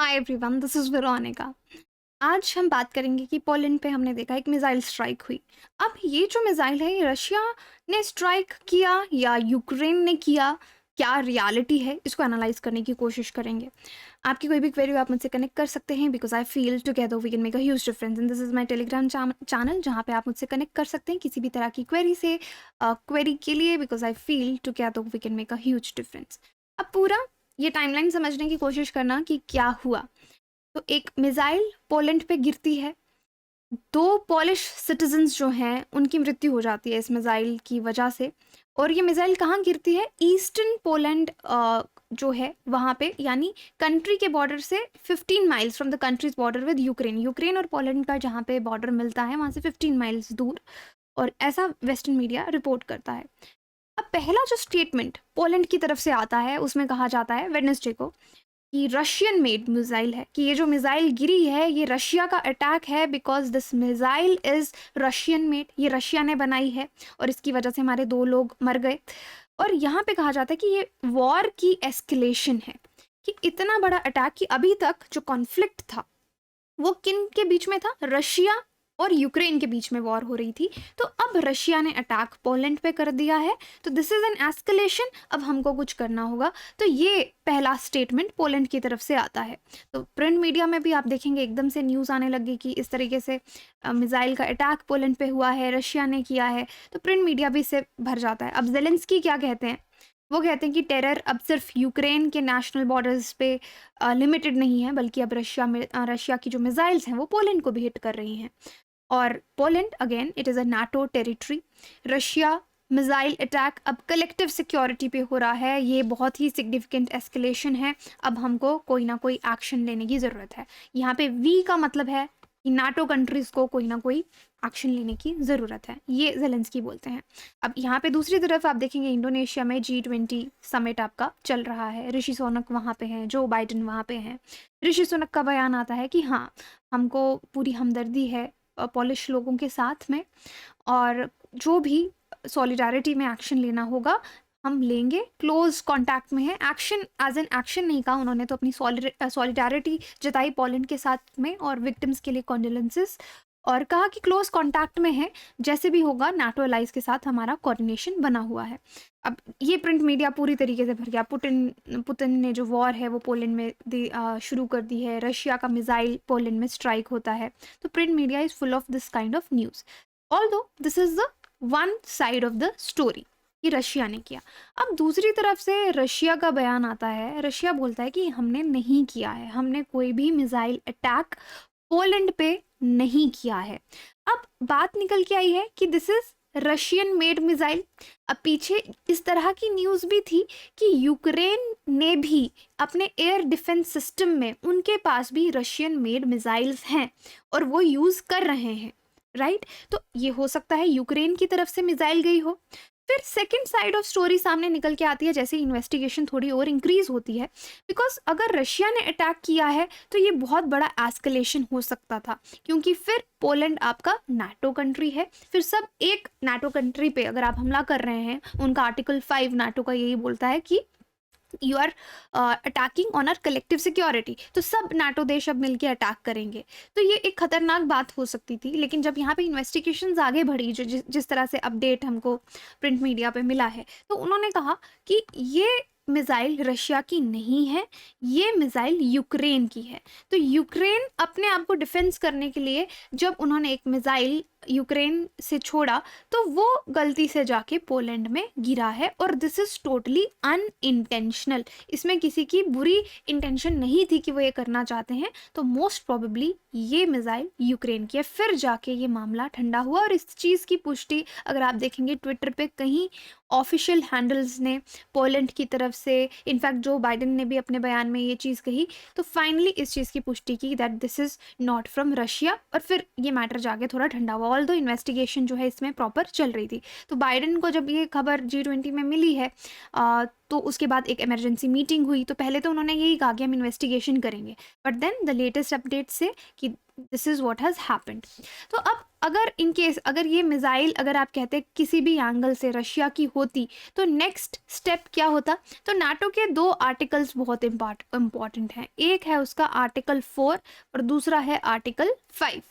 Hi everyone, this is Veronica. आज हम बात करेंगे कि पोलैंड पे हमने देखा एक मिसाइल स्ट्राइक हुई। अब ये जो मिसाइल है, ये रशिया ने स्ट्राइक किया या यूक्रेन ने किया, क्या रियलिटी है, इसको एनालाइज करने की कोशिश करेंगे। आपकी कोई भी क्वेरी आप मुझसे कनेक्ट कर सकते हैं, because I feel together we can make a huge difference. And this is my Telegram channel, जहाँ पे आप मुझसे कनेक्ट कर सकते हैं किसी भी तरह की क्वेरी से, क्वेरी के लिए, because I feel together we can make a huge difference. अब पूरा ये टाइमलाइन समझने की कोशिश करना कि क्या हुआ। तो एक मिसाइल पोलैंड पे गिरती है, 2 पॉलिश सिटीजन्स जो हैं उनकी मृत्यु हो जाती है इस मिसाइल की वजह से। और ये मिसाइल कहाँ गिरती है? ईस्टर्न पोलैंड जो है वहाँ पे, यानी कंट्री के बॉर्डर से 15 miles from the countries border with Ukraine. Ukraine और पोलैंड का जहाँ पे बॉर्डर मिलता है वहाँ से 15 माइल्स दूर, और ऐसा वेस्टर्न मीडिया रिपोर्ट करता है। अब पहला जो स्टेटमेंट पोलैंड की तरफ से आता है उसमें कहा जाता है वेडनेसडे को कि रशियन मेड मिसाइल है, कि ये जो मिसाइल गिरी है ये रशिया का अटैक है, because this missile is Russian made, ये रशिया ने बनाई है और इसकी वजह से हमारे 2 लोग मर गए। और यहाँ पे कहा जाता है कि ये वॉर की एस्केलेशन है, कि इतना बड़ा अटैक कि अभी तक जो कॉन्फ्लिक्ट था वो किन के बीच में था? रशिया और यूक्रेन के बीच में वॉर हो रही थी। तो अब रशिया ने अटैक पोलैंड पे कर दिया है, तो दिस इज एन एस्केलेशन, अब हमको कुछ करना होगा। तो ये पहला स्टेटमेंट पोलैंड की तरफ से आता है। तो प्रिंट मीडिया में भी आप देखेंगे एकदम से न्यूज़ आने लगी कि इस तरीके से मिसाइल का अटैक पोलैंड पे हुआ है, रशिया ने किया है, तो प्रिंट मीडिया भी इससे भर जाता है। अब जेलेंस्की क्या कहते हैं? वो कहते हैं कि टेरर अब सिर्फ यूक्रेन के नेशनल बॉर्डर्स पे लिमिटेड नहीं है, बल्कि अब रशिया की जो मिसाइल्स हैं वो पोलैंड को भी हिट कर रही हैं। और Poland again it is a NATO territory. Russia missile attack अब कलेक्टिव सिक्योरिटी पे हो रहा है, ये बहुत ही सिग्निफिकेंट एस्केलेशन है। अब हमको कोई ना कोई एक्शन लेने की ज़रूरत है। यहाँ पे वी का मतलब है कि नाटो कंट्रीज़ को कोई ना कोई एक्शन लेने की ज़रूरत है, ये जेलेंस्की बोलते हैं। अब यहाँ पे दूसरी तरफ आप देखेंगे इंडोनेशिया में G20 समिट आपका चल रहा है, ऋषि सुनक वहाँ पे हैं, जो बाइडन वहाँ पे हैं। ऋषि सुनक का बयान आता है कि हाँ, हमको पूरी हमदर्दी है पॉलिश लोगों के साथ में, और जो भी सॉलिडारिटी में एक्शन लेना होगा हम लेंगे, क्लोज कांटेक्ट में है। एक्शन एज एन एक्शन नहीं कहा उन्होंने, तो अपनी सॉलिडारिटी जताई पोलैंड के साथ में और विक्टिम्स के लिए कॉन्डोलेंसेस, और कहा कि क्लोज कांटेक्ट में है, जैसे भी होगा नाटो अलाइज के साथ हमारा कोऑर्डिनेशन बना हुआ है। अब ये प्रिंट मीडिया पूरी तरीके से भर गया। पुतिन ने जो वॉर है वो पोलैंड में शुरू कर दी है, रशिया का मिसाइल पोलैंड में स्ट्राइक होता है। तो print media is full of this kind of news, although this is the one side of the story कि रशिया ने किया। अब दूसरी तरफ से रशिया का बयान आता है, रशिया बोलता है कि हमने नहीं किया है, हमने कोई भी मिसाइल अटैक पोलैंड पे नहीं किया है। अब बात निकल के आई है कि this is Russian made missile. अब पीछे इस तरह की न्यूज़ भी थी कि यूक्रेन ने भी अपने एयर डिफेंस सिस्टम में, उनके पास भी रशियन मेड मिसाइल्स हैं और वो यूज़ कर रहे हैं, राइट? तो ये हो सकता है यूक्रेन की तरफ से मिसाइल गई हो। फिर सेकंड साइड ऑफ स्टोरी सामने निकल के आती है जैसे इन्वेस्टिगेशन थोड़ी और इंक्रीज होती है, बिकॉज अगर रशिया ने अटैक किया है तो ये बहुत बड़ा एस्केलेशन हो सकता था, क्योंकि फिर पोलैंड आपका नाटो कंट्री है, फिर सब एक नाटो कंट्री पे अगर आप हमला कर रहे हैं, उनका आर्टिकल 5 नाटो का यही बोलता है कि you are attacking on our collective security, तो सब नाटो देश अब मिलके अटैक करेंगे। तो ये एक खतरनाक बात हो सकती थी। लेकिन जब यहाँ पे इन्वेस्टिगेशंस आगे बढ़ी, जो जिस तरह से अपडेट हमको प्रिंट मीडिया पे मिला है, तो उन्होंने कहा कि ये मिसाइल रशिया की नहीं है, ये मिसाइल यूक्रेन की है। तो यूक्रेन अपने आप को डिफेंस करने के लिए जब उन्होंने एक मिसाइल यूक्रेन से छोड़ा तो वो गलती से जाके पोलैंड में गिरा है, और दिस इज टोटली अनइंटेंशनल। इसमें किसी की बुरी इंटेंशन नहीं थी कि वो ये करना चाहते हैं। तो मोस्ट प्रोबेबली ये मिसाइल यूक्रेन की है। फिर जाके ये मामला ठंडा हुआ, और इस चीज़ की पुष्टि अगर आप देखेंगे ट्विटर पे कहीं ऑफिशियल हैंडल्स ने पोलैंड की तरफ से, इनफैक्ट जो बाइडन ने भी अपने बयान में ये चीज़ कही, तो फाइनली इस चीज़ की पुष्टि की that this is not from Russia, और फिर ये मैटर जाके थोड़ा ठंडा हुआ। ऑल्दो इन्वेस्टिगेशन जो है इसमें प्रॉपर चल रही थी। तो बाइडन को जब ये खबर G20 में मिली है तो उसके बाद एक इमरजेंसी मीटिंग हुई, तो पहले तो उन्होंने यही कहा कि हम इन्वेस्टिगेशन करेंगे, but then the latest update से कि this is what has happened. तो अब अगर इन केस अगर ये मिसाइल अगर आप कहते हैं किसी भी एंगल से रशिया की होती, तो नेक्स्ट स्टेप क्या होता? तो नाटो के 2 आर्टिकल्स बहुत इम्पॉर्टेंट हैं। एक है उसका आर्टिकल 4 और दूसरा है आर्टिकल 5।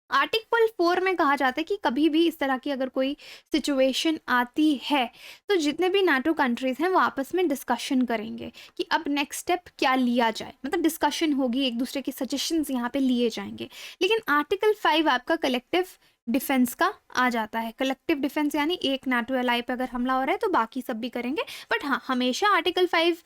आर्टिकल 4 में कहा जाता है कि कभी भी इस तरह की अगर कोई सिचुएशन आती है, तो जितने भी नाटो कंट्रीज़ हैं वो आपस में डिस्कशन करेंगे कि अब नेक्स्ट स्टेप क्या लिया जाए, मतलब डिस्कशन होगी, एक दूसरे के सजेशंस यहाँ पे लिए जाएंगे। लेकिन आर्टिकल 5 आपका कलेक्टिव डिफेंस का आ जाता है। कलेक्टिव डिफेंस यानी एक नाटो एलाई पे अगर हमला हो रहा है तो बाकी सब भी करेंगे, बट हाँ, हमेशा आर्टिकल 5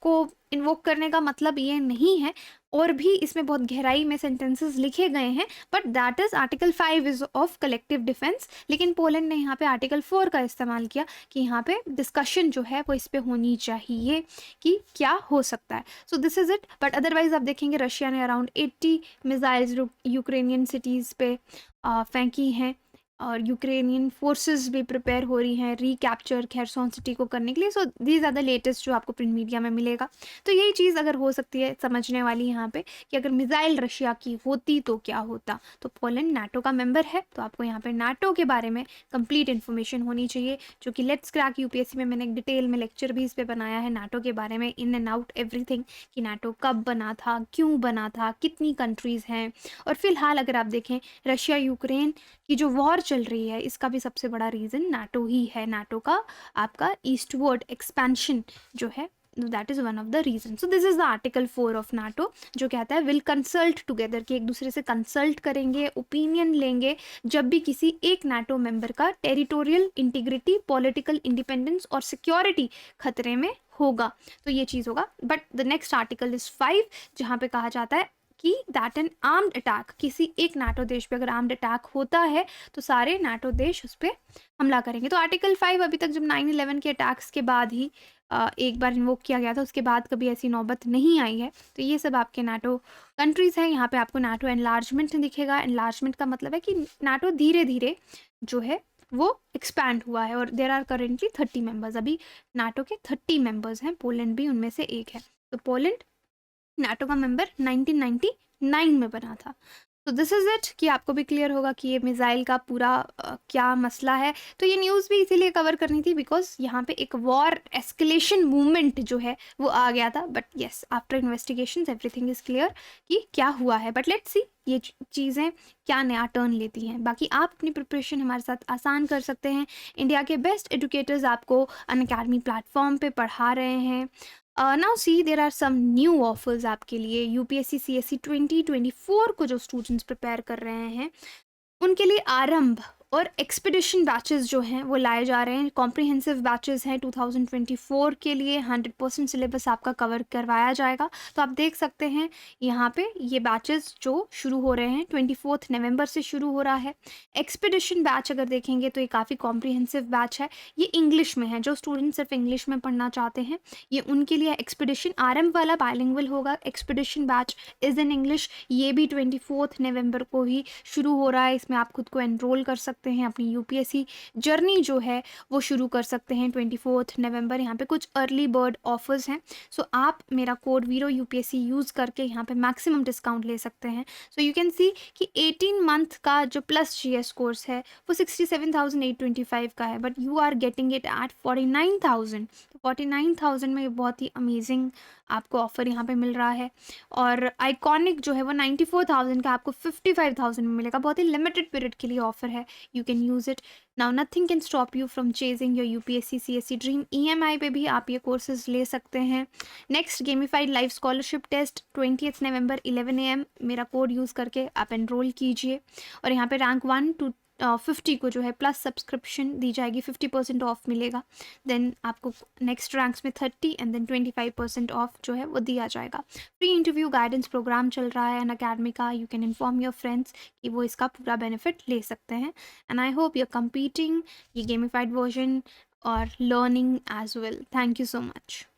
को इन्वोक करने का मतलब ये नहीं है, और भी इसमें बहुत गहराई में सेंटेंसेस लिखे गए हैं, but that is article 5 is of collective defence. लेकिन पोलैंड ने यहाँ पे आर्टिकल 4 का इस्तेमाल किया कि यहाँ पे डिस्कशन जो है वो इस पे होनी चाहिए कि क्या हो सकता है। So this is it. But otherwise आप देखेंगे रशिया ने अराउंड 80 मिसाइल्स यूक्रेनियन सिटीज़ पे फेंकी हैं, और यूक्रेनियन फोर्सेस भी प्रिपेयर हो रही हैं रिकैप्चर खैरसोन सिटी को करने के लिए। So these are the latest जो आपको प्रिंट मीडिया में मिलेगा। तो यही चीज़ अगर हो सकती है समझने वाली यहाँ पे कि अगर मिसाइल रशिया की होती तो क्या होता। तो पोलैंड नाटो का मेंबर है, तो आपको यहाँ पे नाटो के बारे में कंप्लीट इन्फॉर्मेशन होनी चाहिए, जो कि लेट्स क्रैक यूपीएससी में मैंने एक डिटेल में लेक्चर भी इस पर बनाया है नाटो के बारे में, इन एंड आउट एवरीथिंग, कि नाटो कब बना था, क्यों बना था, कितनी कंट्रीज़ हैं। और फिलहाल अगर आप देखें रशिया यूक्रेन की जो वॉर चल रही है, इसका भी सबसे बड़ा रीज़न नाटो ही है। नाटो का आपका ईस्टवर्ड एक्सपेंशन जो है, that is one of the reason. So this is the article 4 of NATO, जो कहता है विल कंसल्ट टुगेदर, कि एक दूसरे से कंसल्ट करेंगे, ओपिनियन लेंगे जब भी किसी एक नाटो मेंबर का टेरिटोरियल इंटीग्रिटी, पॉलिटिकल इंडिपेंडेंस और सिक्योरिटी खतरे में होगा, तो ये चीज़ होगा। But the next article is 5, जहाँ पे कहा जाता है कि दैट एन आर्म्ड अटैक, किसी एक नाटो देश पे अगर आर्म्ड अटैक होता है तो सारे नाटो देश उस पर हमला करेंगे। तो आर्टिकल 5 अभी तक जब 9/11 के अटैक्स के बाद ही एक बार इन्वोक किया गया था, उसके बाद कभी ऐसी नौबत नहीं आई है। तो ये सब आपके नाटो कंट्रीज़ हैं। यहाँ पे आपको नाटो एनलार्जमेंट दिखेगा। एनलार्जमेंट का मतलब है कि नाटो धीरे धीरे जो है वो एक्सपैंड हुआ है, और देर आर करेंटली 30 मेंबर्स। अभी नाटो के 30 मेंबर्स हैं, पोलैंड भी उनमें से एक है। तो पोलैंड नाटो का मेंबर 1999 में बना था। तो दिस इज़ इट, कि आपको भी क्लियर होगा कि ये मिसाइल का पूरा क्या मसला है। तो ये न्यूज़ भी इसीलिए कवर करनी थी बिकॉज यहाँ पे एक वॉर एस्केलेशन मूवमेंट जो है वो आ गया था। But yes, after investigation everything is clear कि क्या हुआ है। बट लेट्स सी ये चीज़ें क्या नया टर्न लेती हैं। बाकी आप अपनी प्रिपरेशन हमारे साथ आसान कर सकते हैं। इंडिया के बेस्ट एजुकेटर्स आपको अनअकैडमी प्लेटफॉर्म पे पढ़ा रहे हैं। Now see there are some new offers आपके लिए। यूपीएससी सीएससी 2024 को जो स्टूडेंट्स प्रिपेयर कर रहे हैं उनके लिए आरंभ और एक्सपीडिशन बैचेस जो हैं वो लाए जा रहे हैं। कॉम्प्रिहेंसिव बैचेस हैं 2024 के लिए, 100% सिलेबस आपका कवर करवाया जाएगा। तो आप देख सकते हैं यहाँ पे ये बैचेस जो शुरू हो रहे हैं 24 नवंबर से शुरू हो रहा है। एक्सपीडिशन बैच अगर देखेंगे तो ये काफ़ी कॉम्प्रिहेंसिव बैच है। ये इंग्लिश में है, जो स्टूडेंट सिर्फ इंग्लिश में पढ़ना चाहते हैं ये उनके लिए एक्सपीडिशन। आरंभ वाला बाइलिंगुअल होगा, expedition batch is in English. ये भी 24 नवंबर को ही शुरू हो रहा है। इसमें आप खुद को एनरोल कर सकते हैं, अपनी यूपीएससी जर्नी जो है वो शुरू कर सकते हैं 24 नवंबर। यहाँ पे कुछ अर्ली बर्ड ऑफर्स हैं, सो आप मेरा कोड वीरो यूपीएससी यूज़ करके यहाँ पे मैक्सिमम डिस्काउंट ले सकते हैं। सो यू कैन सी कि 18 मंथ का जो प्लस जीएस कोर्स है वो 67,825 का है, but you are getting it at 49,000। तो 49,000 में बहुत ही अमेजिंग आपको ऑफर यहाँ पे मिल रहा है। और आइकॉनिक जो है वो 94,000 का आपको 55,000 में मिलेगा। बहुत ही लिमिटेड पीरियड के लिए ऑफर है, you can use it now. Nothing can stop you from chasing your UPSC CSC dream. EMI पे भी आप ये कोर्सेज ले सकते हैं। Next gamified live scholarship test 20 November 11 AM मेरा कोड यूज़ करके आप एनरोल कीजिए, और यहाँ पे रैंक 1 to 50 को जो है प्लस सब्सक्रिप्शन दी जाएगी, 50% ऑफ मिलेगा। देन आपको नेक्स्ट रैंक्स में 30 एंड देन 25% ऑफ जो है वो दिया जाएगा। फ्री इंटरव्यू गाइडेंस प्रोग्राम चल रहा है अनअकैडमी का। You can inform your friends कि वो इसका पूरा बेनिफिट ले सकते हैं। And I hope you are competing ये गेमिफाइड वर्जन और learning as well. Thank you so much.